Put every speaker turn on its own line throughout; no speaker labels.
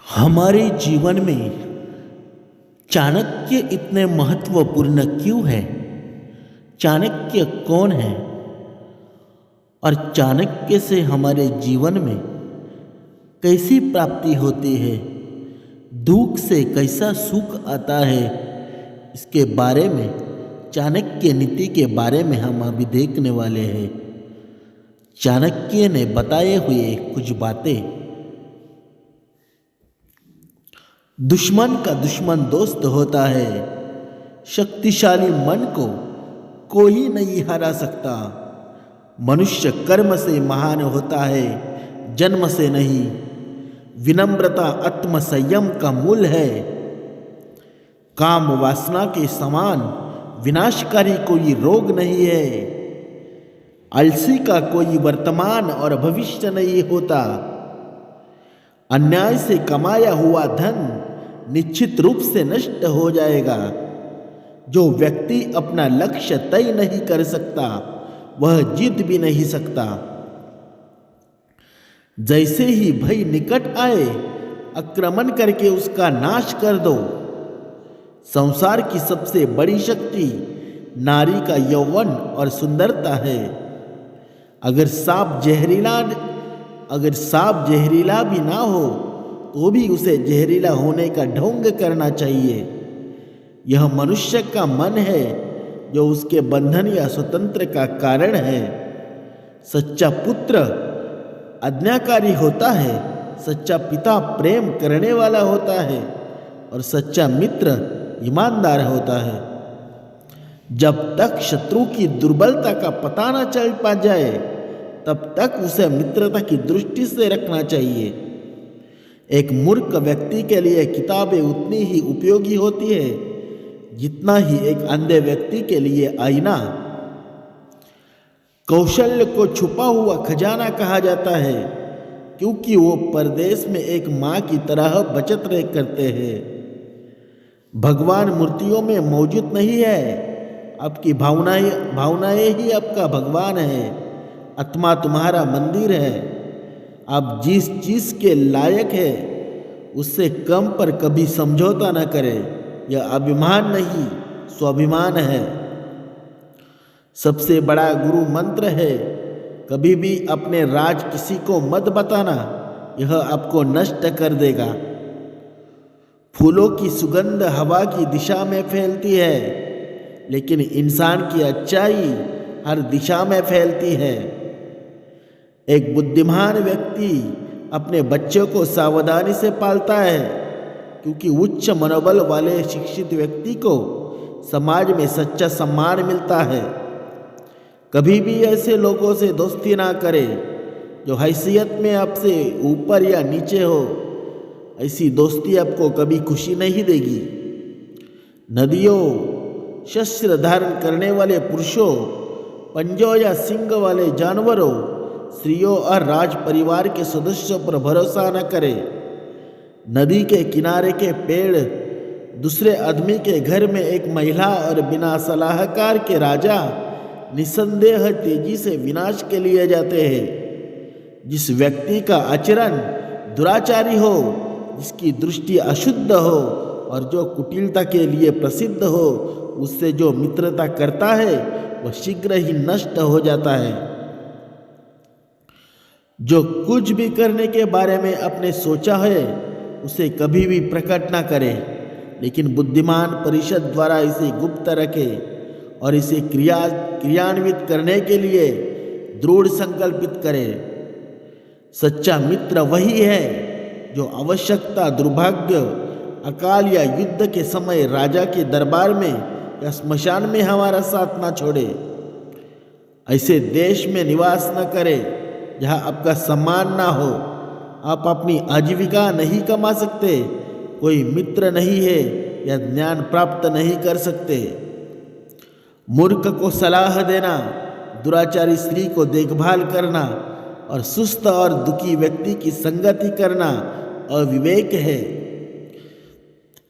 हमारे जीवन में चाणक्य इतने महत्वपूर्ण क्यों है? चाणक्य कौन है और चाणक्य से हमारे जीवन में कैसी प्राप्ति होती है? दुख से कैसा सुख आता है? इसके बारे में, चाणक्य नीति के बारे में हम अभी देखने वाले हैं। चाणक्य ने बताए हुए कुछ बातें। दुश्मन का दुश्मन दोस्त होता है। शक्तिशाली मन को कोई नहीं हरा सकता। मनुष्य कर्म से महान होता है, जन्म से नहीं। विनम्रता आत्म संयम का मूल है। काम वासना के समान विनाशकारी कोई रोग नहीं है। आलसी का कोई वर्तमान और भविष्य नहीं होता। अन्याय से कमाया हुआ धन निश्चित रूप से नष्ट हो जाएगा। जो व्यक्ति अपना लक्ष्य तय नहीं कर सकता, वह जीत भी नहीं सकता। जैसे ही भय निकट आए, आक्रमण करके उसका नाश कर दो। संसार की सबसे बड़ी शक्ति नारी का यौवन और सुंदरता है। अगर सांप जहरीला भी ना हो तो भी उसे जहरीला होने का ढोंग करना चाहिए। यह मनुष्य का मन है जो उसके बंधन या स्वतंत्र का कारण है। सच्चा पुत्र आज्ञाकारी होता है, सच्चा पिता प्रेम करने वाला होता है और सच्चा मित्र ईमानदार होता है। जब तक शत्रु की दुर्बलता का पता न चल पा जाए, तब तक उसे मित्रता की दृष्टि से रखना चाहिए। एक मूर्ख व्यक्ति के लिए किताबें उतनी ही उपयोगी होती है जितना ही एक अंधे व्यक्ति के लिए आईना। कौशल्य को छुपा हुआ खजाना कहा जाता है, क्योंकि वो परदेश में एक माँ की तरह बचत रह करते हैं। भगवान मूर्तियों में मौजूद नहीं है, आपकी भावनाएं ही आपका भगवान है। आत्मा तुम्हारा मंदिर है। आप जिस चीज के लायक है उससे कम पर कभी समझौता न करें। यह अभिमान नहीं, स्वाभिमान है। सबसे बड़ा गुरु मंत्र है, कभी भी अपने राज किसी को मत बताना, यह आपको नष्ट कर देगा। फूलों की सुगंध हवा की दिशा में फैलती है, लेकिन इंसान की अच्छाई हर दिशा में फैलती है। एक बुद्धिमान व्यक्ति अपने बच्चों को सावधानी से पालता है, क्योंकि उच्च मनोबल वाले शिक्षित व्यक्ति को समाज में सच्चा सम्मान मिलता है। कभी भी ऐसे लोगों से दोस्ती ना करें जो हैसियत में आपसे ऊपर या नीचे हो। ऐसी दोस्ती आपको कभी खुशी नहीं देगी। नदियों, शस्त्र धारण करने वाले पुरुषों, पंजों या सींग वाले जानवरों, स्त्रियों और राज परिवार के सदस्यों पर भरोसा न करें। नदी के किनारे के पेड़, दूसरे आदमी के घर में एक महिला और बिना सलाहकार के राजा निसंदेह तेजी से विनाश के लिए जाते हैं। जिस व्यक्ति का आचरण दुराचारी हो, जिसकी दृष्टि अशुद्ध हो और जो कुटिलता के लिए प्रसिद्ध हो, उससे जो मित्रता करता है वह शीघ्र ही नष्ट हो जाता है। जो कुछ भी करने के बारे में आपने सोचा है उसे कभी भी प्रकट ना करे, लेकिन बुद्धिमान परिषद द्वारा इसे गुप्त रखे और इसे क्रियान्वित करने के लिए दृढ़ संकल्पित करे। सच्चा मित्र वही है जो आवश्यकता, दुर्भाग्य, अकाल या युद्ध के समय राजा के दरबार में या स्मशान में हमारा साथ ना छोड़े। ऐसे देश में निवास न करे जहाँ आपका सम्मान ना हो। आप अपनी आजीविका नहीं कमा सकते, कोई मित्र नहीं है या ज्ञान प्राप्त नहीं कर सकते। मूर्ख को सलाह देना, दुराचारी स्त्री को देखभाल करना और सुस्त और दुखी व्यक्ति की संगति करना अविवेक है।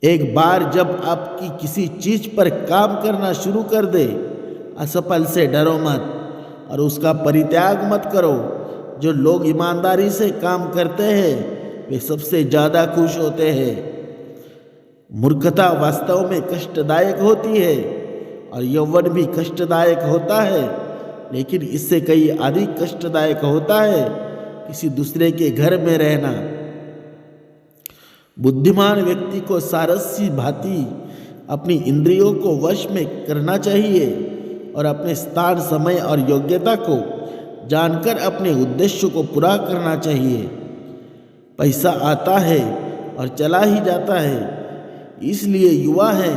एक बार जब आपकी किसी चीज पर काम करना शुरू कर दे, असफल से डरो मत और उसका परित्याग मत करो। जो लोग ईमानदारी से काम करते हैं वे सबसे ज़्यादा खुश होते हैं। मूर्खता वास्तव में कष्टदायक होती है और यौवन भी कष्टदायक होता है, लेकिन इससे कई अधिक कष्टदायक होता है किसी दूसरे के घर में रहना। बुद्धिमान व्यक्ति को सारस भांति अपनी इंद्रियों को वश में करना चाहिए और अपने स्थान, समय और योग्यता को जानकर अपने उद्देश्य को पूरा करना चाहिए। पैसा आता है और चला ही जाता है, इसलिए युवा है,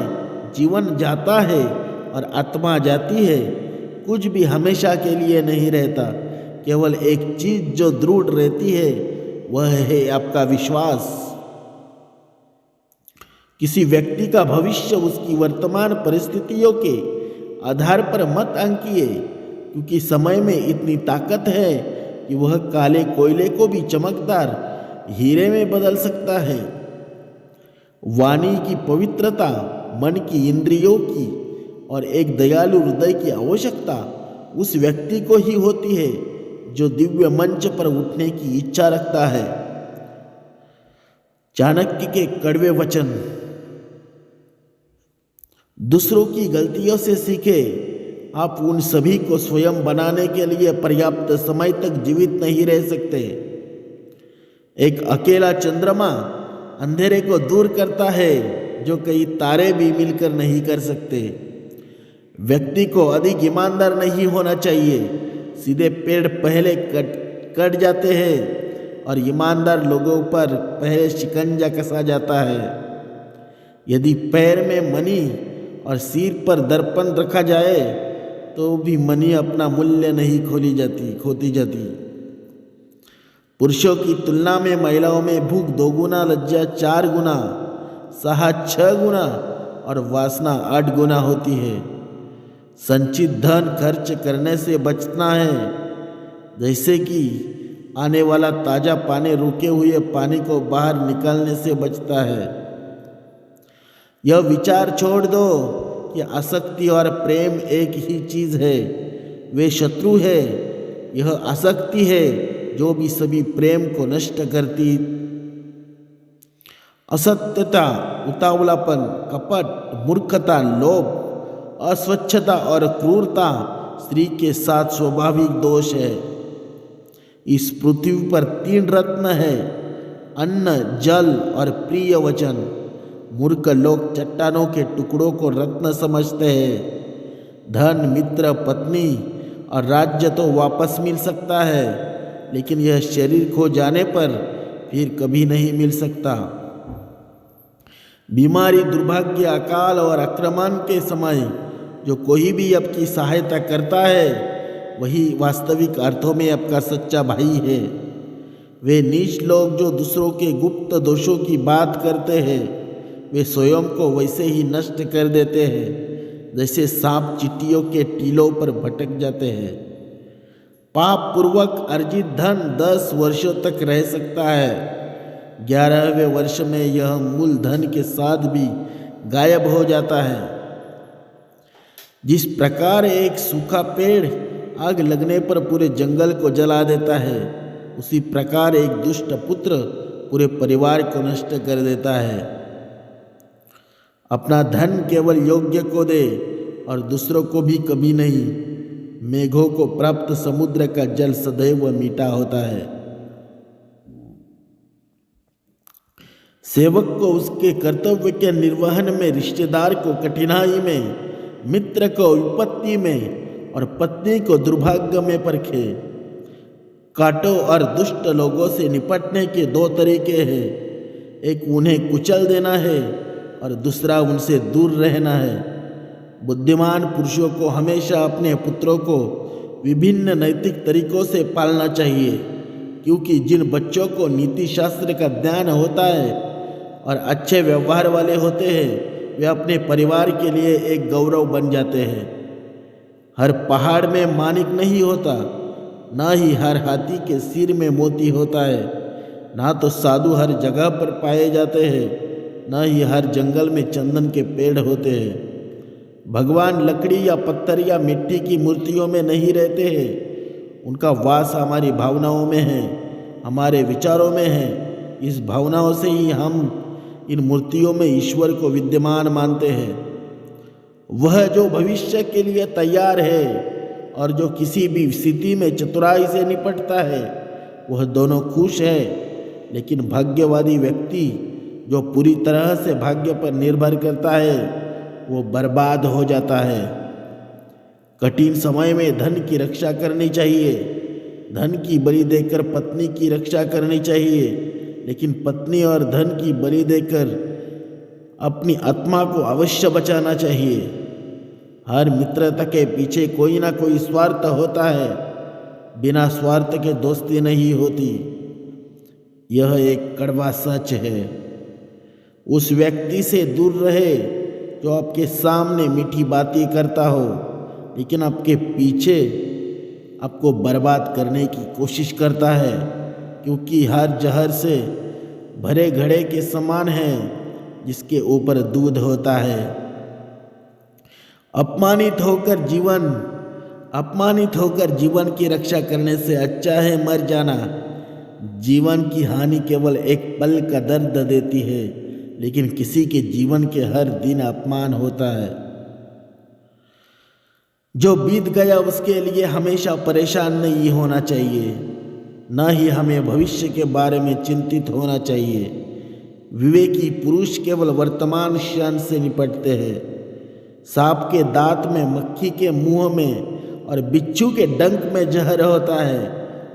जीवन जाता है और आत्मा जाती है। कुछ भी हमेशा के लिए नहीं रहता। केवल एक चीज जो दृढ़ रहती है वह है आपका विश्वास। किसी व्यक्ति का भविष्य उसकी वर्तमान परिस्थितियों के आधार पर मत आंकिए, क्योंकि समय में इतनी ताकत है कि वह काले कोयले को भी चमकदार हीरे में बदल सकता है। वाणी की पवित्रता, मन की, इंद्रियों की और एक दयालु हृदय की आवश्यकता उस व्यक्ति को ही होती है जो दिव्य मंच पर उठने की इच्छा रखता है। चाणक्य के कड़वे वचन। दूसरों की गलतियों से सीखे। आप उन सभी को स्वयं बनाने के लिए पर्याप्त समय तक जीवित नहीं रह सकते। एक अकेला चंद्रमा अंधेरे को दूर करता है जो कई तारे भी मिलकर नहीं कर सकते। व्यक्ति को अधिक ईमानदार नहीं होना चाहिए। सीधे पेड़ पहले कट जाते हैं और ईमानदार लोगों पर पहले शिकंजा कसा जाता है। यदि पैर में मणि और सिर पर दर्पण रखा जाए तो भी मणि अपना मूल्य नहीं खोती जाती। पुरुषों की तुलना में महिलाओं में भूख 2 गुना, लज्जा 4 गुना, साहस 6 गुना और वासना 8 गुना होती है। संचित धन खर्च करने से बचना है, जैसे कि आने वाला ताजा पानी रुके हुए पानी को बाहर निकालने से बचता है। यह विचार छोड़ दो कि आसक्ति और प्रेम एक ही चीज है, वे शत्रु है। यह आसक्ति है जो भी सभी प्रेम को नष्ट करती। असत्यता, उतावलापन, कपट, मूर्खता, लोभ, अस्वच्छता और क्रूरता स्त्री के साथ स्वाभाविक दोष है। इस पृथ्वी पर 3 रत्न है, अन्न, जल और प्रिय वचन। मूर्ख लोग चट्टानों के टुकड़ों को रत्न समझते हैं। धन, मित्र, पत्नी और राज्य तो वापस मिल सकता है, लेकिन यह शरीर खो जाने पर फिर कभी नहीं मिल सकता। बीमारी, दुर्भाग्य, अकाल और आक्रमण के समय जो कोई भी आपकी सहायता करता है वही वास्तविक अर्थों में आपका सच्चा भाई है। वे नीच लोग जो दूसरों के गुप्त दोषों की बात करते हैं, वे स्वयं को वैसे ही नष्ट कर देते हैं जैसे सांप चींटियों के टीलों पर भटक जाते हैं। पाप पूर्वक अर्जित धन 10 वर्षों तक रह सकता है। 11वें वर्ष में यह मूल धन के साथ भी गायब हो जाता है। जिस प्रकार एक सूखा पेड़ आग लगने पर पूरे जंगल को जला देता है, उसी प्रकार एक दुष्ट पुत्र पूरे परिवार को नष्ट कर देता है। अपना धन केवल योग्य को दे और दूसरों को भी कभी नहीं। मेघों को प्राप्त समुद्र का जल सदैव मीठा होता है। सेवक को उसके कर्तव्य के निर्वहन में, रिश्तेदार को कठिनाई में, मित्र को विपत्ति में और पत्नी को दुर्भाग्य में परखे। कांटों और दुष्ट लोगों से निपटने के 2 तरीके हैं। एक उन्हें कुचल देना है और दूसरा उनसे दूर रहना है। बुद्धिमान पुरुषों को हमेशा अपने पुत्रों को विभिन्न नैतिक तरीकों से पालना चाहिए, क्योंकि जिन बच्चों को नीति शास्त्र का ज्ञान होता है और अच्छे व्यवहार वाले होते हैं, वे अपने परिवार के लिए एक गौरव बन जाते हैं। हर पहाड़ में माणिक नहीं होता, ना ही हर हाथी के सिर में मोती होता है, ना तो साधु हर जगह पर पाए जाते हैं, ना ही हर जंगल में चंदन के पेड़ होते हैं। भगवान लकड़ी या पत्थर या मिट्टी की मूर्तियों में नहीं रहते हैं। उनका वास हमारी भावनाओं में है, हमारे विचारों में है। इस भावनाओं से ही हम इन मूर्तियों में ईश्वर को विद्यमान मानते हैं। वह जो भविष्य के लिए तैयार है और जो किसी भी स्थिति में चतुराई से निपटता है, वह दोनों खुश है। लेकिन भाग्यवादी व्यक्ति जो पूरी तरह से भाग्य पर निर्भर करता है, वो बर्बाद हो जाता है। कठिन समय में धन की रक्षा करनी चाहिए। धन की बलि देकर पत्नी की रक्षा करनी चाहिए, लेकिन पत्नी और धन की बलि देकर अपनी आत्मा को अवश्य बचाना चाहिए। हर मित्रता के पीछे कोई ना कोई स्वार्थ होता है। बिना स्वार्थ के दोस्ती नहीं होती। यह एक कड़वा सच है। उस व्यक्ति से दूर रहे जो आपके सामने मीठी बातें करता हो, लेकिन आपके पीछे आपको बर्बाद करने की कोशिश करता है, क्योंकि हर जहर से भरे घड़े के समान है जिसके ऊपर दूध होता है। अपमानित होकर जीवन की रक्षा करने से अच्छा है मर जाना। जीवन की हानि केवल एक पल का दर्द देती है, लेकिन किसी के जीवन के हर दिन अपमान होता है। जो बीत गया उसके लिए हमेशा परेशान नहीं होना चाहिए, न ही हमें भविष्य के बारे में चिंतित होना चाहिए। विवेकी पुरुष केवल वर्तमान क्षण से निपटते हैं। सांप के दांत में, मक्खी के मुंह में और बिच्छू के डंक में जहर होता है,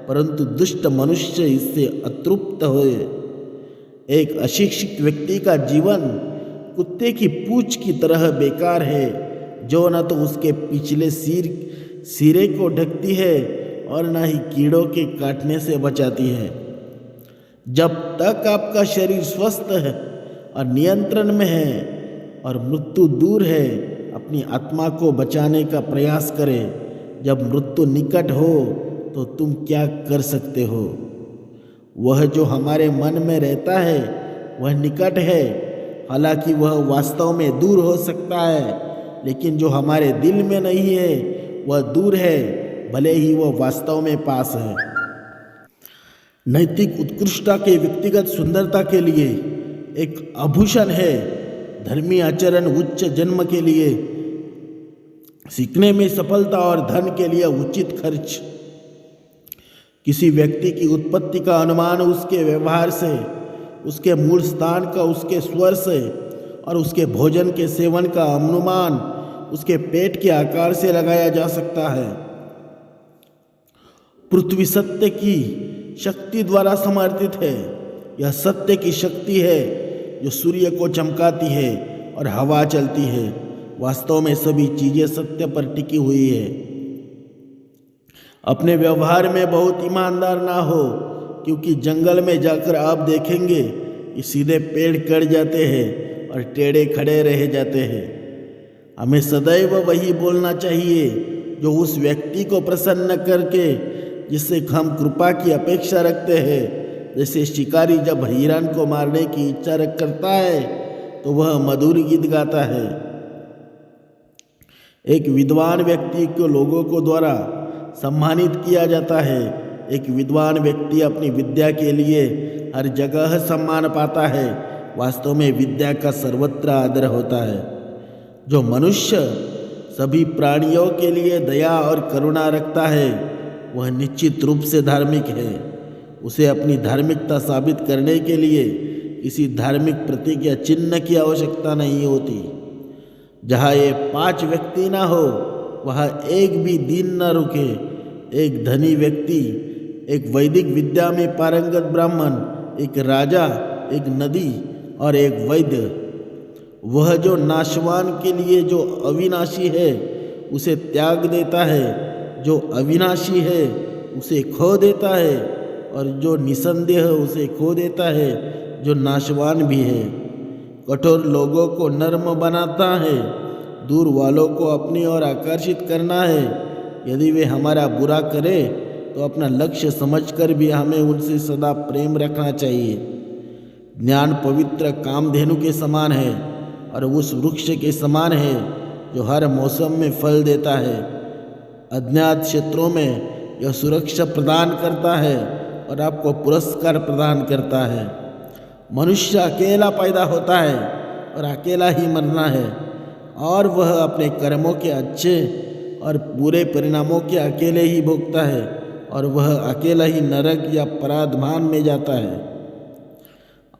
परंतु दुष्ट मनुष्य इससे अतृप्त होए। एक अशिक्षित व्यक्ति का जीवन कुत्ते की पूंछ की तरह बेकार है, जो न तो उसके पिछले सिरे को ढकती है और न ही कीड़ों के काटने से बचाती है। जब तक आपका शरीर स्वस्थ है और नियंत्रण में है और मृत्यु दूर है, अपनी आत्मा को बचाने का प्रयास करें। जब मृत्यु निकट हो तो तुम क्या कर सकते हो? वह जो हमारे मन में रहता है वह निकट है, हालांकि वह वास्तव में दूर हो सकता है, लेकिन जो हमारे दिल में नहीं है वह दूर है, भले ही वह वास्तव में पास है। नैतिक उत्कृष्टता के व्यक्तिगत सुंदरता के लिए एक आभूषण है। धर्मी आचरण उच्च जन्म के लिए, सीखने में सफलता और धन के लिए उचित खर्च। किसी व्यक्ति की उत्पत्ति का अनुमान उसके व्यवहार से, उसके मूल स्थान का उसके स्वर से और उसके भोजन के सेवन का अनुमान उसके पेट के आकार से लगाया जा सकता है। पृथ्वी सत्य की शक्ति द्वारा समर्थित है। यह सत्य की शक्ति है जो सूर्य को चमकाती है और हवा चलती है। वास्तव में सभी चीजें सत्य पर टिकी हुई है। अपने व्यवहार में बहुत ईमानदार ना हो, क्योंकि जंगल में जाकर आप देखेंगे कि सीधे पेड़ कट जाते हैं और टेढ़े खड़े रह जाते हैं। हमें सदैव वही बोलना चाहिए जो उस व्यक्ति को प्रसन्न करके जिससे हम कृपा की अपेक्षा रखते हैं। जैसे शिकारी जब हिरण को मारने की इच्छा करता है तो वह मधुर गीत गाता है। एक विद्वान व्यक्ति को लोगों को द्वारा सम्मानित किया जाता है। एक विद्वान व्यक्ति अपनी विद्या के लिए हर जगह सम्मान पाता है। वास्तव में विद्या का सर्वत्र आदर होता है। जो मनुष्य सभी प्राणियों के लिए दया और करुणा रखता है वह निश्चित रूप से धार्मिक है। उसे अपनी धार्मिकता साबित करने के लिए किसी धार्मिक प्रतीक या चिन्ह की आवश्यकता नहीं होती। जहाँ ये 5 व्यक्ति ना हो वहाँ एक भी दिन न रुके। एक धनी व्यक्ति, एक वैदिक विद्या में पारंगत ब्राह्मण, एक राजा, एक नदी और एक वैद्य। वह जो नाशवान के लिए जो अविनाशी है उसे त्याग देता है, जो अविनाशी है उसे खो देता है, और जो निसंदेह उसे खो देता है, जो नाशवान भी है। कठोर लोगों को नर्म बनाता है, दूर वालों को अपनी ओर आकर्षित करना है। यदि वे हमारा बुरा करें तो अपना लक्ष्य समझकर भी हमें उनसे सदा प्रेम रखना चाहिए। ज्ञान पवित्र कामधेनु के समान है और उस वृक्ष के समान है जो हर मौसम में फल देता है। अज्ञात क्षेत्रों में यह सुरक्षा प्रदान करता है और आपको पुरस्कार प्रदान करता है। मनुष्य अकेला पैदा होता है और अकेला ही मरना है, और वह अपने कर्मों के अच्छे और बुरे परिणामों के अकेले ही भोगता है, और वह अकेला ही नरक या पराधमान में जाता है।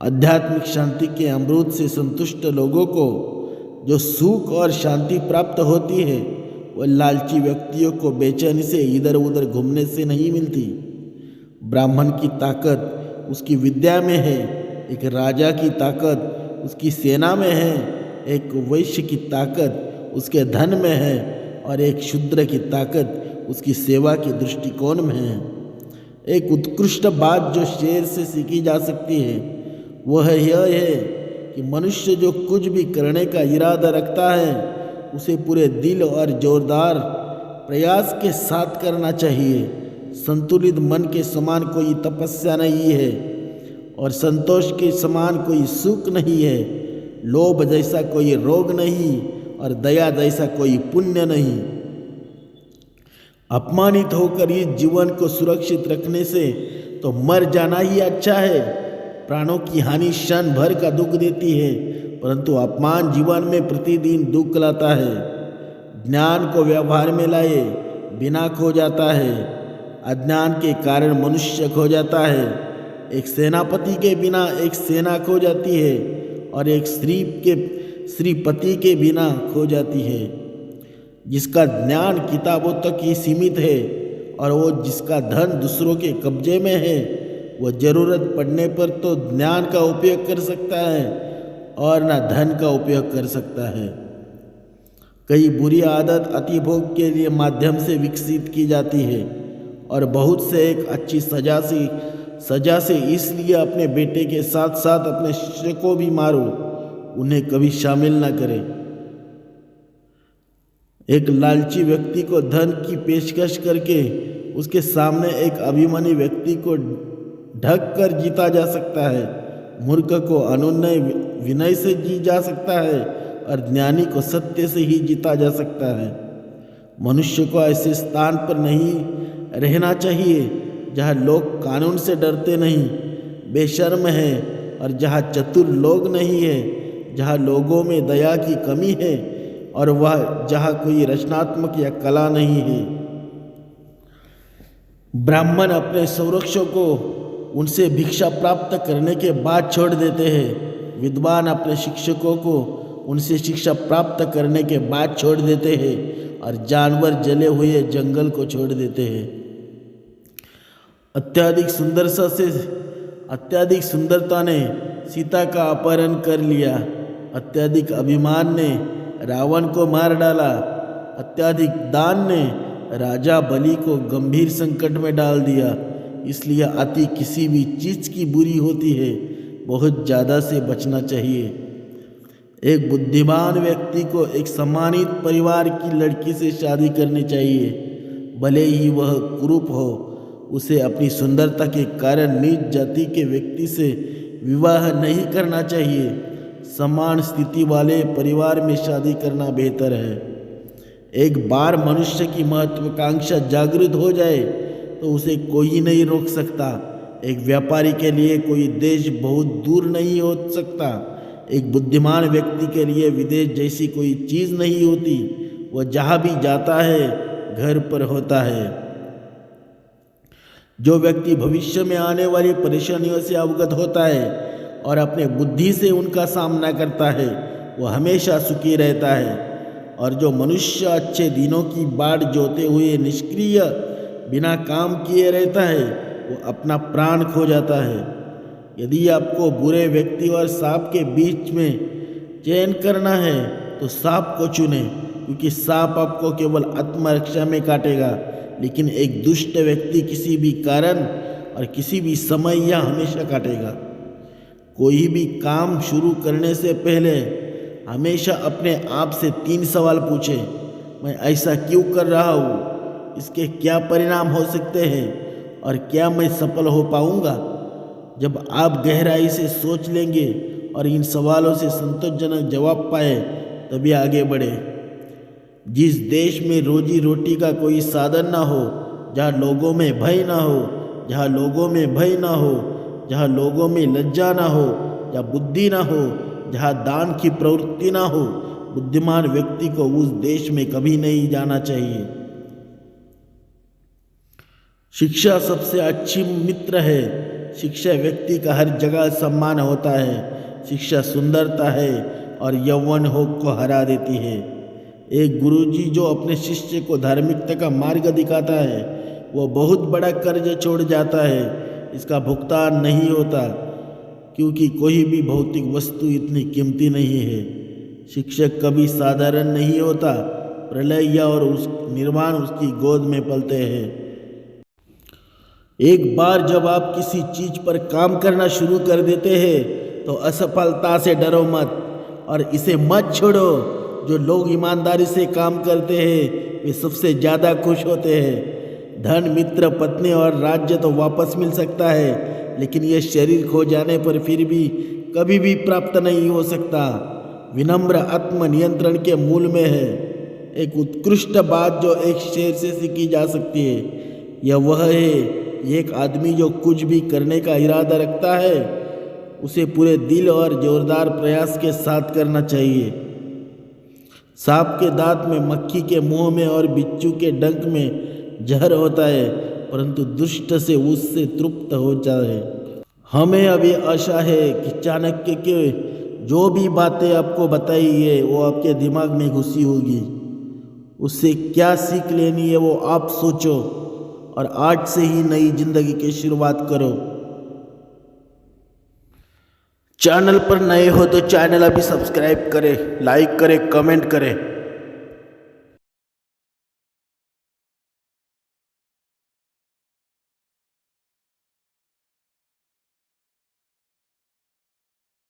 आध्यात्मिक शांति के अमृत से संतुष्ट लोगों को जो सुख और शांति प्राप्त होती है, वह लालची व्यक्तियों को बेचैनी से इधर उधर घूमने से नहीं मिलती। ब्राह्मण की ताकत उसकी विद्या में है, एक राजा की ताकत उसकी सेना में है, एक वैश्य की ताकत उसके धन में है, और एक शूद्र की ताकत उसकी सेवा के दृष्टिकोण में है। एक उत्कृष्ट बात जो शेर से सीखी जा सकती है वह यह है कि मनुष्य जो कुछ भी करने का इरादा रखता है उसे पूरे दिल और जोरदार प्रयास के साथ करना चाहिए। संतुलित मन के समान कोई तपस्या नहीं है, और संतोष के समान कोई सुख नहीं है। लोभ जैसा कोई रोग नहीं, और दया जैसा कोई पुण्य नहीं। अपमानित होकर इस जीवन को सुरक्षित रखने से तो मर जाना ही अच्छा है। प्राणों की हानि क्षण भर का दुख देती है, परंतु अपमान जीवन में प्रतिदिन दुख लाता है। ज्ञान को व्यवहार में लाए बिना खो जाता है। अज्ञान के कारण मनुष्य खो जाता है। एक सेनापति के बिना एक सेना खो जाती है, और एक श्रीपति के बिना खो जाती है। जिसका ज्ञान किताबों तक ही सीमित है, और वो जिसका धन दूसरों के कब्जे में है, वह जरूरत पड़ने पर तो ज्ञान का उपयोग कर सकता है और न धन का उपयोग कर सकता है। कई बुरी आदत अतिभोग के लिए माध्यम से विकसित की जाती है, और बहुत से एक अच्छी सजा से इसलिए अपने बेटे के साथ साथ अपने शिष्य को भी मारो, उन्हें कभी शामिल न करें। एक लालची व्यक्ति को धन की पेशकश करके उसके सामने एक अभिमानी व्यक्ति को ढक कर जीता जा सकता है। मूर्ख को अनुनय विनय से जी जा सकता है, और ज्ञानी को सत्य से ही जीता जा सकता है। मनुष्य को ऐसे स्थान पर नहीं रहना चाहिए जहाँ लोग कानून से डरते नहीं, बेशर्म हैं, और जहाँ चतुर लोग नहीं है, जहाँ लोगों में दया की कमी है, और वह जहाँ कोई रचनात्मक या कला नहीं है। ब्राह्मण अपने संरक्षकों को उनसे भिक्षा प्राप्त करने के बाद छोड़ देते हैं। विद्वान अपने शिक्षकों को उनसे शिक्षा प्राप्त करने के बाद छोड़ देते हैं, और जानवर जले हुए जंगल को छोड़ देते हैं। अत्यधिक सुंदरता ने सीता का अपहरण कर लिया। अत्यधिक अभिमान ने रावण को मार डाला। अत्यधिक दान ने राजा बलि को गंभीर संकट में डाल दिया। इसलिए अति किसी भी चीज़ की बुरी होती है, बहुत ज़्यादा से बचना चाहिए। एक बुद्धिमान व्यक्ति को एक सम्मानित परिवार की लड़की से शादी करनी चाहिए, भले ही वह कुरूप हो। उसे अपनी सुंदरता के कारण नीच जाति के व्यक्ति से विवाह नहीं करना चाहिए। समान स्थिति वाले परिवार में शादी करना बेहतर है। एक बार मनुष्य की महत्वाकांक्षा जागृत हो जाए तो उसे कोई नहीं रोक सकता। एक व्यापारी के लिए कोई देश बहुत दूर नहीं हो सकता। एक बुद्धिमान व्यक्ति के लिए विदेश जैसी कोई चीज़ नहीं होती। वह जहाँ भी जाता है घर पर होता है। जो व्यक्ति भविष्य में आने वाली परेशानियों से अवगत होता है और अपने बुद्धि से उनका सामना करता है, वह हमेशा सुखी रहता है। और जो मनुष्य अच्छे दिनों की बाट जोते हुए निष्क्रिय बिना काम किए रहता है, वो अपना प्राण खो जाता है। यदि आपको बुरे व्यक्ति और सांप के बीच में चयन करना है तो सांप को चुनें, क्योंकि सांप आपको केवल आत्मरक्षा में काटेगा, लेकिन एक दुष्ट व्यक्ति किसी भी कारण और किसी भी समय या हमेशा काटेगा। कोई भी काम शुरू करने से पहले हमेशा अपने आप से 3 सवाल पूछें। मैं ऐसा क्यों कर रहा हूँ? इसके क्या परिणाम हो सकते हैं? और क्या मैं सफल हो पाऊँगा? जब आप गहराई से सोच लेंगे और इन सवालों से संतोषजनक जवाब पाए, तभी आगे बढ़े। जिस देश में रोजी रोटी का कोई साधन ना हो, जहाँ लोगों में भय ना हो, जहाँ लोगों में लज्जा ना हो, जहाँ बुद्धि ना हो, जहाँ दान की प्रवृत्ति ना हो, बुद्धिमान व्यक्ति को उस देश में कभी नहीं जाना चाहिए। शिक्षा सबसे अच्छी मित्र है। शिक्षा व्यक्ति का हर जगह सम्मान होता है। शिक्षा सुंदरता है और यौवन को हरा देती है। एक गुरुजी जो अपने शिष्य को धार्मिकता का मार्ग दिखाता है, वो बहुत बड़ा कर्ज छोड़ जाता है। इसका भुगतान नहीं होता, क्योंकि कोई भी भौतिक वस्तु इतनी कीमती नहीं है। शिक्षक कभी साधारण नहीं होता। प्रलय और उस निर्माण उसकी गोद में पलते हैं। एक बार जब आप किसी चीज पर काम करना शुरू कर देते हैं तो असफलता से डरो मत और इसे मत छोड़ो। जो लोग ईमानदारी से काम करते हैं वे सबसे ज़्यादा खुश होते हैं। धन, मित्र, पत्नी और राज्य तो वापस मिल सकता है, लेकिन यह शरीर खो जाने पर फिर भी कभी भी प्राप्त नहीं हो सकता। विनम्र आत्म नियंत्रण के मूल में है। एक उत्कृष्ट बात जो एक शेर से सीखी जा सकती है, यह वह है, एक आदमी जो कुछ भी करने का इरादा रखता है उसे पूरे दिल और जोरदार प्रयास के साथ करना चाहिए। सांप के दांत में, मक्खी के मुंह में और बिच्छू के डंक में जहर होता है, परंतु दुष्ट से उससे तृप्त हो जाए। हमें अब ये आशा है कि चाणक्य के जो भी बातें आपको बताई है वो आपके दिमाग में घुसी होगी। उससे क्या सीख लेनी है वो आप सोचो और आज से ही नई जिंदगी की शुरुआत करो। चैनल पर नए हो तो चैनल अभी सब्सक्राइब करें, लाइक करें, कमेंट करें।